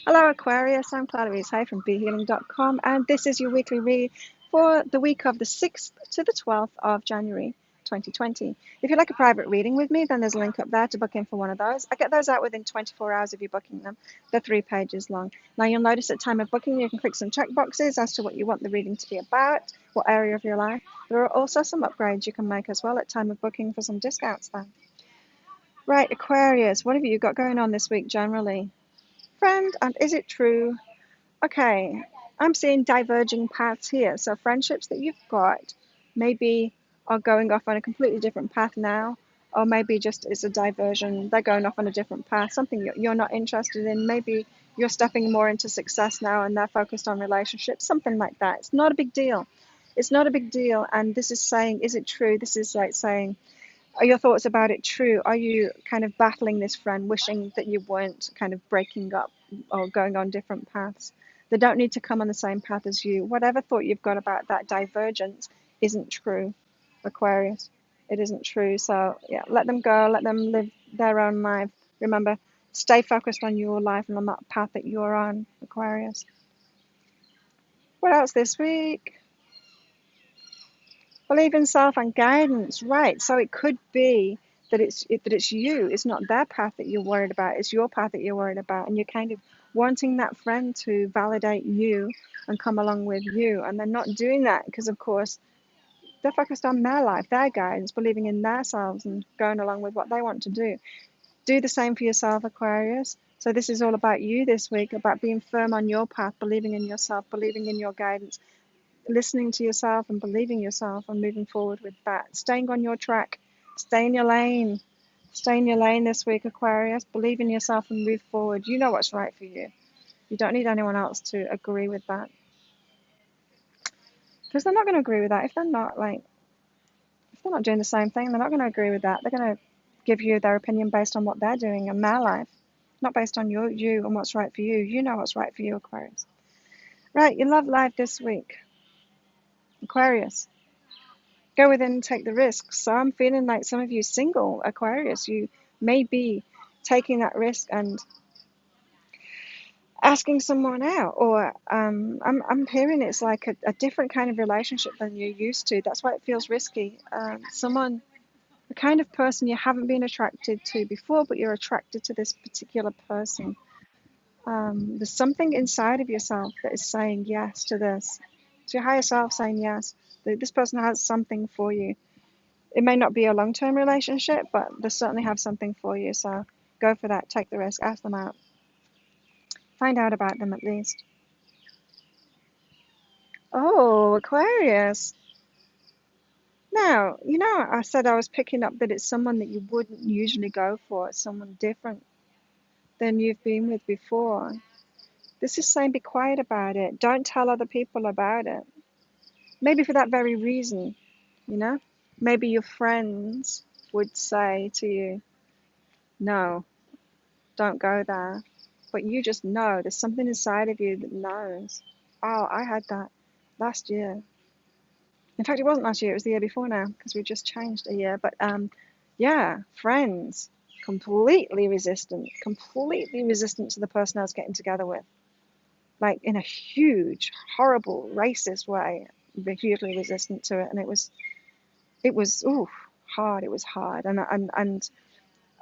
Hello Aquarius, I'm Clarice Hay from BeHealing.com, and this is your weekly read for the week of the 6th to the 12th of January 2020. If you'd like a private reading with me, then there's a link up there to book in for one of those. I get those out within 24 hours of you booking them. They're 3 pages long. Now you'll notice at time of booking you can click some check boxes as to what you want the reading to be about, what area of your life. There are also some upgrades you can make as well at time of booking for some discounts then. Right, Aquarius, what have you got going on this week generally? Friend, and is it true? Okay, I'm seeing diverging paths here. So friendships that you've got maybe are going off on a completely different path now, or maybe just it's a diversion. They're going off on a different path, something you're not interested in. Maybe you're stepping more into success now and they're focused on relationships, something like that. It's not a big deal. It's not a big deal. And this is saying, is it true? This is like saying, are your thoughts about it true? Are you kind of battling this friend, wishing that you weren't kind of breaking up or going on different paths? They don't need to come on the same path as you. Whatever thought you've got about that divergence isn't true, Aquarius. It isn't true. So, yeah, let them go. Let them live their own life. Remember, stay focused on your life and on that path that you're on, Aquarius. What else this week? Believe in self and guidance, right? So it could be that it's you. It's not their path that you're worried about. It's your path that you're worried about, and you're kind of wanting that friend to validate you and come along with you, and they're not doing that because, of course, they're focused on their life, their guidance, believing in themselves and going along with what they want to do. Do the same for yourself, Aquarius. So this is all about you this week, about being firm on your path, believing in yourself, believing in your guidance, listening to yourself and believing yourself and moving forward with that. Staying on your track. Stay in your lane. Stay in your lane this week, Aquarius. Believe in yourself and move forward. You know what's right for you. You don't need anyone else to agree with that. Because they're not going to agree with that. If they're not doing the same thing, they're not going to agree with that. They're going to give you their opinion based on what they're doing in their life, not based on you and what's right for you. You know what's right for you, Aquarius. Right, your love life this week, Aquarius. Go within and take the risk. So I'm feeling like some of you single Aquarius, you may be taking that risk and asking someone out, or I'm hearing it's like a different kind of relationship than you're used to. That's why it feels risky. The kind of person you haven't been attracted to before, but you're attracted to this particular person. There's something inside of yourself that is saying yes to this. It's your higher self saying yes. This person has something for you. It may not be a long-term relationship, but they certainly have something for you. So go for that. Take the risk. Ask them out. Find out about them at least. Oh, Aquarius. Now, I said I was picking up that it's someone that you wouldn't usually go for. It's someone different than you've been with before. This is saying be quiet about it. Don't tell other people about it. Maybe for that very reason, Maybe your friends would say to you, no, don't go there. But you just know. There's something inside of you that knows. Oh, I had that last year. In fact, it wasn't last year. It was the year before now because we just changed a year. But yeah, friends, completely resistant to the person I was getting together with. Like in a huge, horrible, racist way, hugely resistant to it. And it was hard. It was hard. And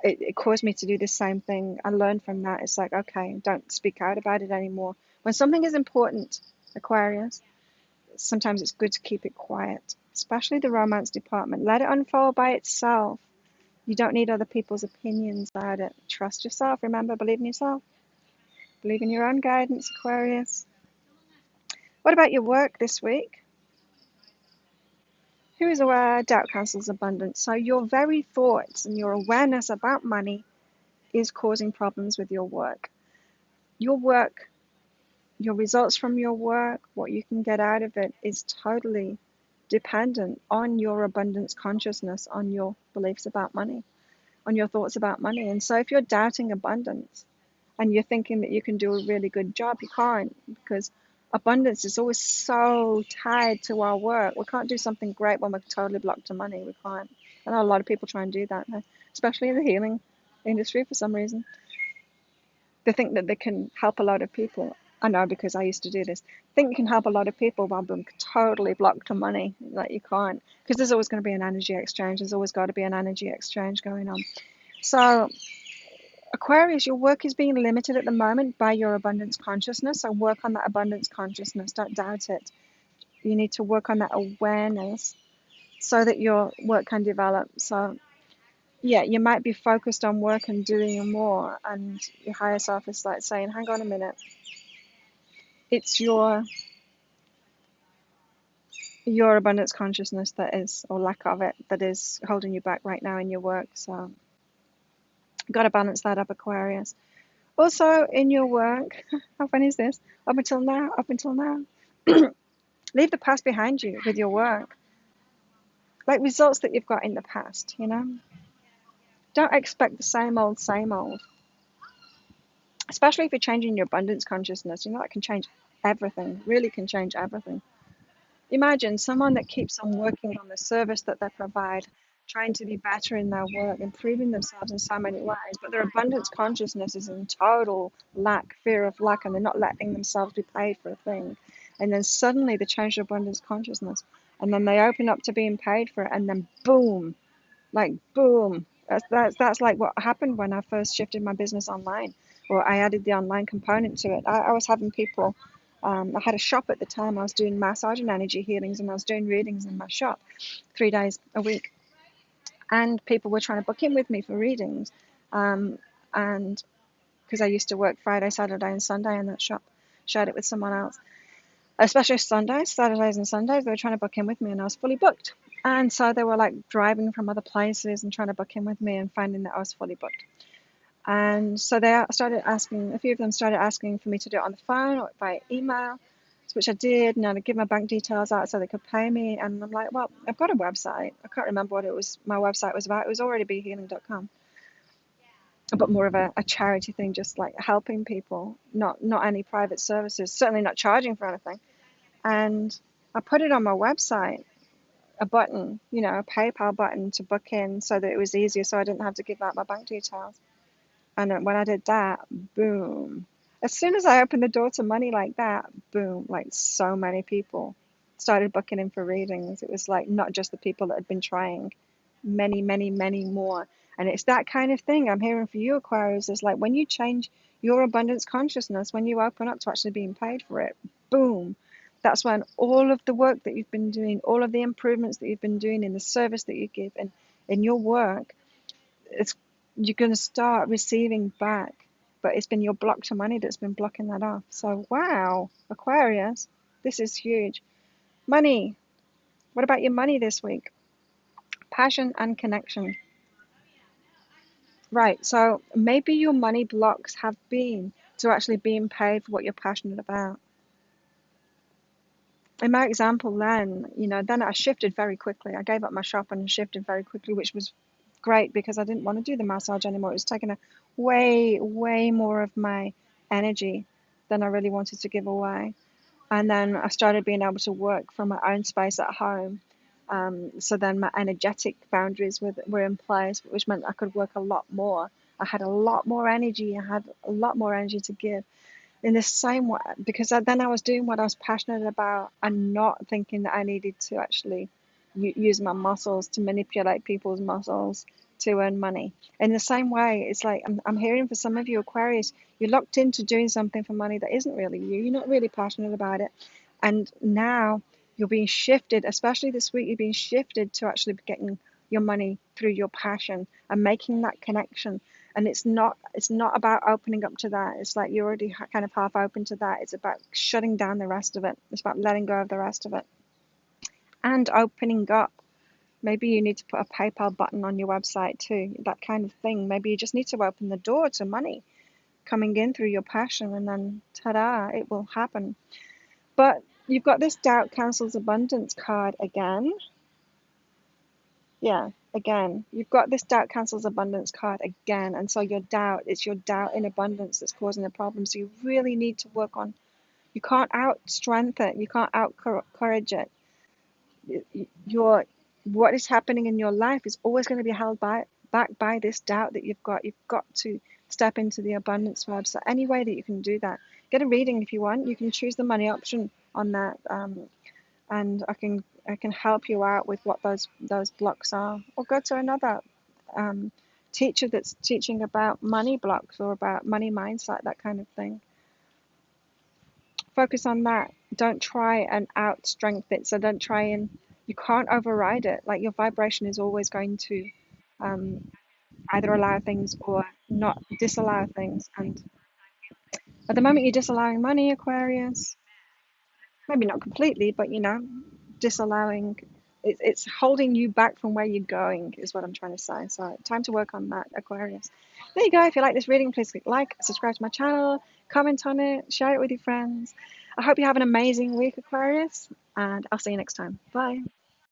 it caused me to do the same thing. I learned from that. It's like, okay, don't speak out about it anymore. When something is important, Aquarius, sometimes it's good to keep it quiet, especially the romance department. Let it unfold by itself. You don't need other people's opinions about it. Trust yourself. Remember, believe in yourself. Believe in your own guidance, Aquarius. What about your work this week? Who is aware? Doubt cancels abundance. So your very thoughts and your awareness about money is causing problems with your work. Your work, your results from your work, what you can get out of it is totally dependent on your abundance consciousness, on your beliefs about money, on your thoughts about money. And so if you're doubting abundance and you're thinking that you can do a really good job, you can't, because abundance is always so tied to our work. We can't do something great when we're totally blocked to money. We can't. I know a lot of people try and do that, especially in the healing industry for some reason. They think that they can help a lot of people. I know because I used to do this. Think you can help a lot of people while being totally blocked to money. Like you can't, because there's always going to be an energy exchange. There's always got to be an energy exchange going on. So Aquarius, your work is being limited at the moment by your abundance consciousness. So work on that abundance consciousness. Don't doubt it. You need to work on that awareness so that your work can develop. So yeah, you might be focused on work and doing more, and your higher self is like saying, hang on a minute, it's your abundance consciousness that is, or lack of it, that is holding you back right now in your work. So you've got to balance that up, Aquarius. Also in your work, how fun is this? Up until now, leave the past behind you with your work. Like results that you've got in the past, you know? Don't expect the same old, same old. Especially if you're changing your abundance consciousness, you know, that can change everything, really can change everything. Imagine someone that keeps on working on the service that they provide, trying to be better in their work, improving themselves in so many ways, but their abundance consciousness is in total lack, fear of lack, and they're not letting themselves be paid for a thing. And then suddenly they change their abundance consciousness, and then they open up to being paid for it, and then boom, like boom. That's like what happened when I first shifted my business online, or I added the online component to it. I was having people. I had a shop at the time. I was doing massage and energy healings, and I was doing readings in my shop 3 days a week. And people were trying to book in with me for readings, and because I used to work Friday, Saturday, and Sunday in that shop, shared it with someone else. Especially Sundays, Saturdays, and Sundays, they were trying to book in with me, and I was fully booked. And so they were like driving from other places and trying to book in with me, and finding that I was fully booked. And so they started asking, a few of them started asking for me to do it on the phone or by email, which I did. And I'd give my bank details out so they could pay me. And I'm like, well, I've got a website. I can't remember what it was. My website was about. It was already behealing.com, but more of a charity thing, just like helping people, not any private services, certainly not charging for anything. And I put it on my website, a button, you know, a PayPal button to book in so that it was easier, so I didn't have to give out my bank details. And when I did that, boom. As soon as I opened the door to money like that, boom, like so many people started booking in for readings. It was like not just the people that had been trying, many, many, many more. And it's that kind of thing I'm hearing for you, Aquarius, is like when you change your abundance consciousness, when you open up to actually being paid for it, boom. That's when all of the work that you've been doing, all of the improvements that you've been doing in the service that you give and in your work, it's you're going to start receiving back, but it's been your block to money that's been blocking that off. So wow, Aquarius, this is huge. Money, what about your money this week? Passion and connection. Right, so maybe your money blocks have been to actually being paid for what you're passionate about. In my example then, you know, then I shifted very quickly. I gave up my shop and shifted very quickly, which was great because I didn't want to do the massage anymore. It was taking a way more of my energy than I really wanted to give away. And then I started being able to work from my own space at home. So then my energetic boundaries were in place, which meant I could work a lot more. I had a lot more energy. I had a lot more energy to give in the same way because then I was doing what I was passionate about and not thinking that I needed to actually use my muscles to manipulate people's muscles to earn money. In the same way, it's like I'm hearing for some of you Aquarius, you're locked into doing something for money that isn't really you. You're not really passionate about it. And now you're being shifted, especially this week, you're being shifted to actually getting your money through your passion and making that connection. And it's not about opening up to that. It's like you're already kind of half open to that. It's about shutting down the rest of it. It's about letting go of the rest of it and opening up. Maybe you need to put a PayPal button on your website too, that kind of thing. Maybe you just need to open the door to money coming in through your passion, and then ta-da, it will happen. But you've got this doubt cancels abundance card again. Yeah, again. You've got this doubt cancels abundance card again. And so it's your doubt in abundance that's causing the problem. So you really need to work on, you can't out strength it, you can't out courage it. What is happening in your life is always going to be held back by this doubt that you've got. You've got to step into the abundance mode. So any way that you can do that, get a reading if you want. You can choose the money option on that, and I can help you out with what those blocks are, or go to another teacher that's teaching about money blocks or about money mindset, that kind of thing. Focus on that. Don't try and out strength it. So don't try and, you can't override it. Like, your vibration is always going to um, either allow things or not disallow things. And at the moment, you're disallowing money, Aquarius. Maybe not completely, but disallowing. It's holding you back from where you're going, is what I'm trying to say. So time to work on that, Aquarius. There you go. If you like this reading, please click like, subscribe to my channel, comment on it, share it with your friends. I hope you have an amazing week, Aquarius, and I'll see you next time. Bye.